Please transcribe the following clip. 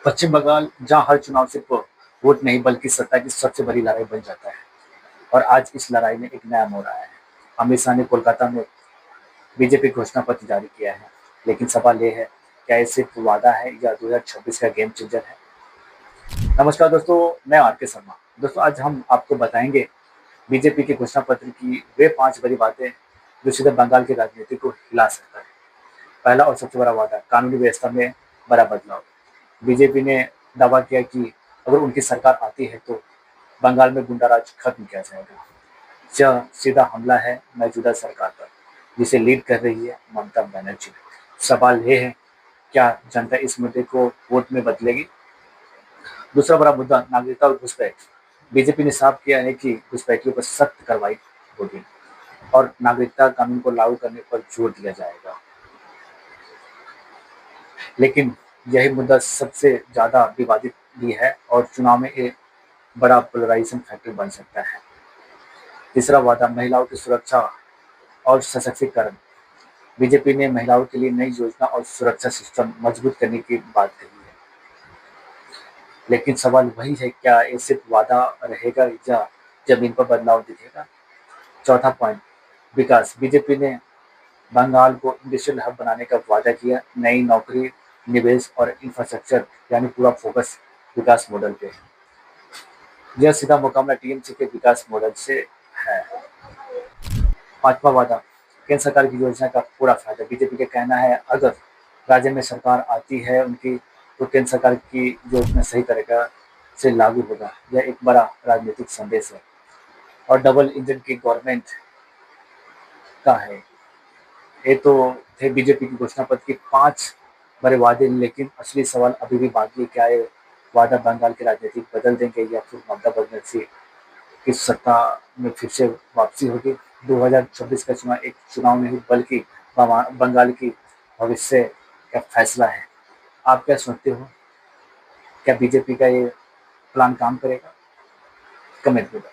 पश्चिम बंगाल जहां हर चुनाव सिर्फ वोट नहीं बल्कि सत्ता की सबसे बड़ी लड़ाई बन जाता है और आज इस लड़ाई में एक नया मोड़ आया है। अमित शाह ने कोलकाता में बीजेपी घोषणा पत्र जारी किया है, लेकिन सवाल ये है, क्या ये सिर्फ वादा है या 2026 का गेम चेंजर है? नमस्कार दोस्तों, मैं आर के शर्मा। दोस्तों, आज हम आपको बताएंगे बीजेपी के घोषणा पत्र की वे 5 बड़ी बातें जो सीधे बंगाल की राजनीति को हिला सकता है। पहला और सबसे बड़ा वादा, कानूनी व्यवस्था में बड़ा बदलाव। बीजेपी ने दावा किया कि अगर उनकी सरकार आती है तो बंगाल में गुंडाराज खत्म किया जाएगा। यह सीधा हमला है मौजूदा सरकार पर, जिसे लीड कर रही है ममता बनर्जी। सवाल ये है, क्या जनता इस मुद्दे को वोट में बदलेगी? दूसरा बड़ा मुद्दा, नागरिकता और घुसपैठ। बीजेपी ने साफ किया है कि घुसपैठियों पर सख्त कार्रवाई होगी और नागरिकता कानून को लागू करने पर जोर दिया जाएगा। लेकिन यही मुद्दा सबसे ज्यादा विवादित भी है और चुनाव में एक बड़ा पोलराइजेशन फैक्टर बन सकता है। तीसरा वादा, महिलाओं की सुरक्षा और सशक्तिकरण। बीजेपी ने महिलाओं के लिए नई योजना और सुरक्षा सिस्टम मजबूत करने की बात कही है, लेकिन सवाल वही है, क्या ये सिर्फ वादा रहेगा या जमीन पर बदलाव दिखेगा? चौथा पॉइंट, विकास। बीजेपी ने बंगाल को इंडस्ट्रियल हब बनाने का वादा किया। नई नौकरी, निवेश और इंफ्रास्ट्रक्चर, यानी पूरा फोकस विकास मॉडल पे है। यह सीधा मुकाबला टीएमसी के विकास मॉडल से है। पांचवा वादा, केंद्र सरकार की योजना का पूरा फायदा। बीजेपी का कहना है, अगर राज्य में सरकार आती है उनकी, तो केंद्र सरकार की योजना सही तरीका से लागू होगा। यह एक बड़ा राजनीतिक संदेश है और डबल इंजन की गवर्नमेंट का है। ये तो थे बीजेपी की घोषणा पत्र की 5 बड़े वादे, लेकिन असली सवाल अभी भी बाकी है, क्या ये वादा बंगाल की राजनीति बदल देंगे या फिर ममता बनर्जी की सत्ता में फिर से वापसी होगी? 2026 का चुनाव एक चुनाव नहीं बल्कि बंगाल की भविष्य का फैसला है। आप क्या सोचते हो, क्या बीजेपी का ये प्लान काम करेगा? कमेंट में बताइए।